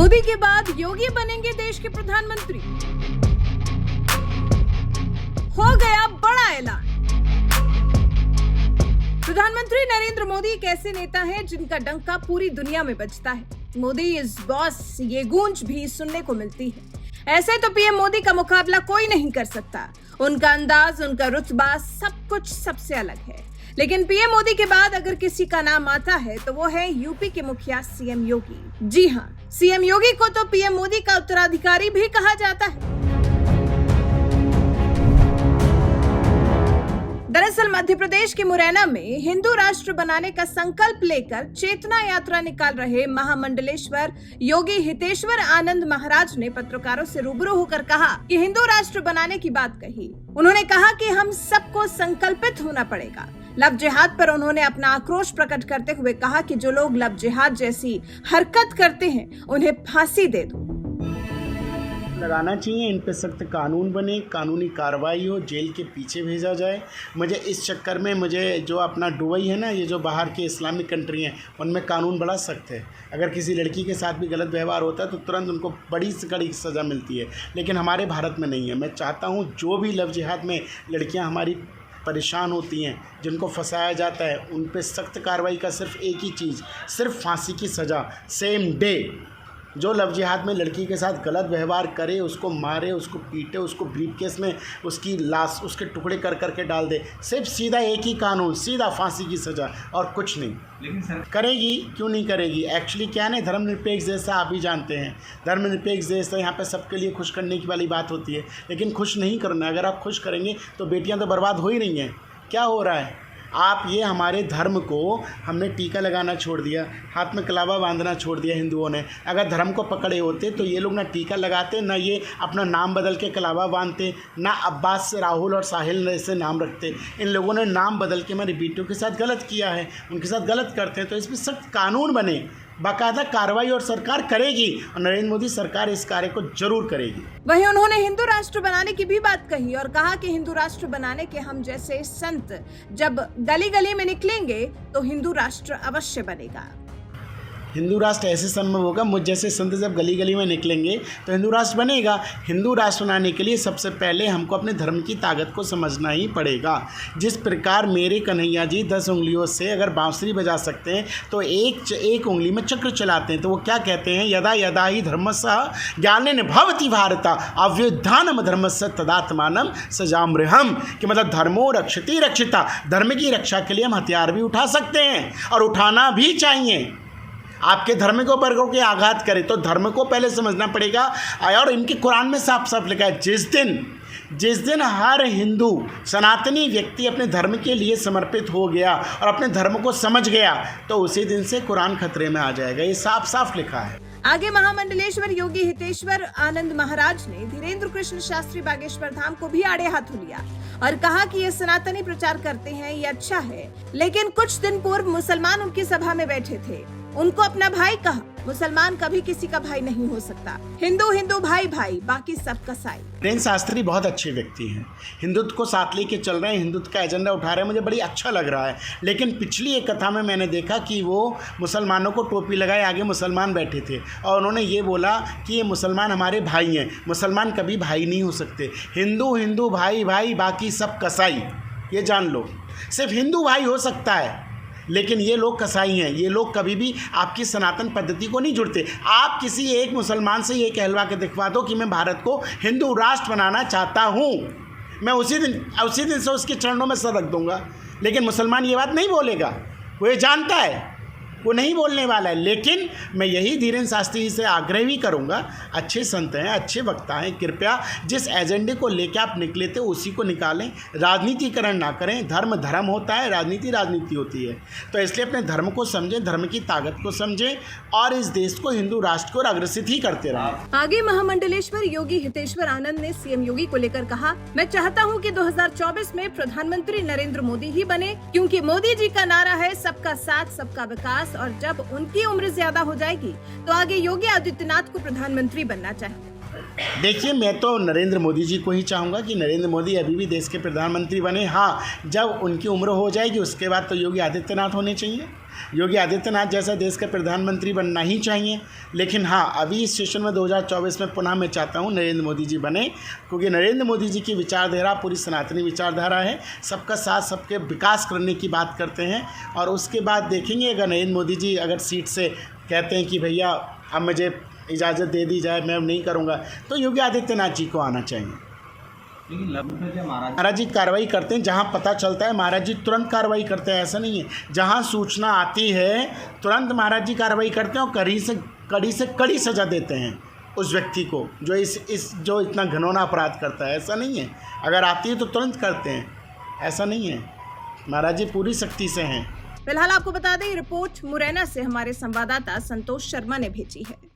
मोदी के बाद योगी बनेंगे देश के प्रधानमंत्री। हो गया बड़ा ऐलान। प्रधानमंत्री नरेंद्र मोदी एक ऐसे नेता हैं जिनका डंका पूरी दुनिया में बजता है। मोदी इज बॉस, ये गूंज भी सुनने को मिलती है। ऐसे तो पीएम मोदी का मुकाबला कोई नहीं कर सकता। उनका अंदाज, उनका रुतबा, सब कुछ सबसे अलग है। लेकिन पीएम मोदी के बाद अगर किसी का नाम आता है तो वो है यूपी के मुखिया सीएम योगी। जी हाँ, सीएम योगी को तो पीएम मोदी का उत्तराधिकारी भी कहा जाता है। दरअसल मध्य प्रदेश के मुरैना में हिंदू राष्ट्र बनाने का संकल्प लेकर चेतना यात्रा निकाल रहे महामंडलेश्वर योगी हितेश्वर आनंद महाराज ने पत्रकारों से रूबरू होकर कहा कि हिंदू राष्ट्र बनाने की बात कही। उन्होंने कहा कि हम सबको संकल्पित होना पड़ेगा। लव जिहाद पर उन्होंने अपना आक्रोश प्रकट करते हुए कहा कि जो लोग लव जिहाद जैसी हरकत करते हैं उन्हें फांसी दे दो। लगाना चाहिए, इन पे सख्त कानून बने, कानूनी कार्रवाई हो, जेल के पीछे भेजा जाए। मुझे इस चक्कर में जो अपना दुबई है ना, ये जो बाहर के इस्लामिक कंट्री हैं, उनमें कानून बड़ा सख्त है। अगर किसी लड़की के साथ भी गलत व्यवहार होता है तो तुरंत उनको बड़ी से कड़ी सज़ा मिलती है, लेकिन हमारे भारत में नहीं है। मैं चाहता हूँ जो भी लव जिहाद में लड़कियाँ हमारी परेशान होती हैं, जिनको फंसाया जाता है, उन पे सख्त कार्रवाई का सिर्फ एक ही चीज़, सिर्फ फांसी की सज़ा, सेम डे। जो लव जिहाद में लड़की के साथ गलत व्यवहार करे, उसको मारे, उसको पीटे, उसको ब्रीफकेस में उसकी लाश, उसके टुकड़े कर करके डाल दे, सिर्फ सीधा एक ही कानून, सीधा फांसी की सज़ा और कुछ नहीं। लेकिन सर करेगी, क्यों नहीं करेगी? एक्चुअली क्या है, धर्मनिरपेक्ष देश आप भी जानते हैं, धर्मनिरपेक्ष देश तो यहाँ पे सबके लिए खुश करने की वाली बात होती है, लेकिन खुश नहीं करना। अगर आप खुश करेंगे तो बेटियाँ तो बर्बाद हो ही रही हैं। क्या हो रहा है? आप ये हमारे धर्म को हमने टीका लगाना छोड़ दिया, हाथ में कलावा बांधना छोड़ दिया हिंदुओं ने। अगर धर्म को पकड़े होते तो ये लोग ना टीका लगाते, ना ये अपना नाम बदल के कलावा बांधते, ना अब्बास, राहुल और साहिल ऐसे नाम रखते। इन लोगों ने नाम बदल के हमारी बेटियों के साथ गलत किया है, उनके साथ गलत करते हैं। तो इसमें सख्त कानून बने, बाकायदा कार्रवाई और सरकार करेगी, और नरेंद्र मोदी सरकार इस कार्य को जरूर करेगी। वहीं उन्होंने हिंदू राष्ट्र बनाने की भी बात कही और कहा कि हिंदू राष्ट्र बनाने के हम जैसे संत जब गली गली में निकलेंगे तो हिंदू राष्ट्र अवश्य बनेगा। हिंदू राष्ट्र ऐसे संभव होगा, मुझ जैसे संत जब गली गली में निकलेंगे तो हिंदू राष्ट्र बनेगा। हिंदू राष्ट्र बनाने के लिए सबसे पहले हमको अपने धर्म की ताकत को समझना ही पड़ेगा। जिस प्रकार मेरे कन्हैया जी 10 उंगलियों से अगर बांसुरी बजा सकते हैं तो एक उंगली में चक्र चलाते हैं, तो वो क्या कहते हैं, यदा यदा ही धर्मस्य ज्ञानेन भवति भारत अव्युत्थानम धर्मस्य तदात्मानं सजाम्यहम्। कि मतलब धर्मो रक्षति रक्षिता, धर्म की रक्षा के लिए हम हथियार भी उठा सकते हैं और उठाना भी चाहिए। आपके धर्म को वर्गों के आघात करे तो धर्म को पहले समझना पड़ेगा। और इनके कुरान में साफ साफ लिखा है, जिस दिन हर हिंदू सनातनी व्यक्ति अपने धर्म के लिए समर्पित हो गया और अपने धर्म को समझ गया तो उसी दिन से कुरान खतरे में आ जाएगा। ये साफ साफ लिखा है। आगे महामंडलेश्वर योगी हितेश्वर आनंद महाराज ने धीरेन्द्र कृष्ण शास्त्री बागेश्वर धाम को भी आड़े हाथों लिया और कहा कि ये सनातनी प्रचार करते हैं, ये अच्छा है, लेकिन कुछ दिन पूर्व मुसलमान उनकी सभा में बैठे थे, उनको अपना भाई कहा। मुसलमान कभी किसी का भाई नहीं हो सकता। हिंदू हिंदू, भाई भाई, बाकी सब कसाई। धीरेन्द्र शास्त्री बहुत अच्छे व्यक्ति हैं, हिंदुत्व को साथ लेके चल रहे हैं, हिंदुत्व का एजेंडा उठा रहे हैं, मुझे बड़ी अच्छा लग रहा है। लेकिन पिछली एक कथा में मैंने देखा कि वो मुसलमानों को टोपी लगाए आगे मुसलमान बैठे थे और उन्होंने ये बोला कि ये मुसलमान हमारे भाई हैं। मुसलमान कभी भाई नहीं हो सकते। हिंदू हिंदू, भाई भाई, बाकी सब कसाई। ये जान लो, सिर्फ हिंदू भाई हो सकता है, लेकिन ये लोग कसाई हैं। ये लोग कभी भी आपकी सनातन पद्धति को नहीं जुड़ते। आप किसी एक मुसलमान से ये कहलवा के दिखवा दो कि मैं भारत को हिंदू राष्ट्र बनाना चाहता हूँ, मैं उसी दिन से उसके चरणों में सर रख दूंगा। लेकिन मुसलमान ये बात नहीं बोलेगा, वो ये जानता है, वो नहीं बोलने वाला है। लेकिन मैं यही धीरेन्द्र शास्त्री जी से आग्रह भी करूंगा, अच्छे संत हैं, अच्छे वक्ता हैं, कृपया जिस एजेंडे को लेकर आप निकले थे उसी को निकालें, राजनीतिकरण ना करें। धर्म धर्म होता है, राजनीति राजनीति होती है। तो इसलिए अपने धर्म को समझें, धर्म की ताकत को समझें और इस देश को हिंदू राष्ट्र को अग्रसित ही करते रहें। आगे महामंडलेश्वर योगी हितेश्वर आनंद ने सीएम योगी को लेकर कहा, मैं चाहता हूँ कि 2024 में प्रधानमंत्री नरेंद्र मोदी ही बने, क्योंकि मोदी जी का नारा है सबका साथ सबका विकास, और जब उनकी उम्र ज्यादा हो जाएगी तो आगे योगी आदित्यनाथ को प्रधानमंत्री बनना चाहिए। देखिए, मैं तो नरेंद्र मोदी जी को ही चाहूँगा कि नरेंद्र मोदी अभी भी देश के प्रधानमंत्री बने। हाँ, जब उनकी उम्र हो जाएगी उसके बाद तो योगी आदित्यनाथ होने चाहिए। योगी आदित्यनाथ जैसा देश का प्रधानमंत्री बनना ही चाहिए। लेकिन हाँ, अभी इस सेशन में 2024 में पुनः मैं चाहता हूँ नरेंद्र मोदी जी बने, क्योंकि नरेंद्र मोदी जी की विचारधारा पूरी सनातनी विचारधारा है। सबका साथ, सबके विकास करने की बात करते हैं। और उसके बाद देखेंगे, अगर नरेंद्र मोदी जी अगर सीट से कहते हैं कि भैया अब मुझे इजाज़त दे दी जाए, मैं नहीं करूँगा, तो योगी आदित्यनाथ जी को आना चाहिए। लेकिन महाराज जी कार्रवाई करते हैं, जहाँ पता चलता है महाराज जी तुरंत कार्रवाई करते हैं। ऐसा नहीं है, जहाँ सूचना आती है तुरंत महाराज जी कार्रवाई करते हैं और कड़ी से कड़ी सज़ा देते हैं उस व्यक्ति को जो जो इतना घिनौना अपराध करता है। ऐसा नहीं है, अगर आती है तो तुरंत करते हैं, ऐसा नहीं है। महाराज जी पूरी सख्ती से हैं। फिलहाल आपको बता दें, रिपोर्ट मुरैना से हमारे संवाददाता संतोष शर्मा ने भेजी है।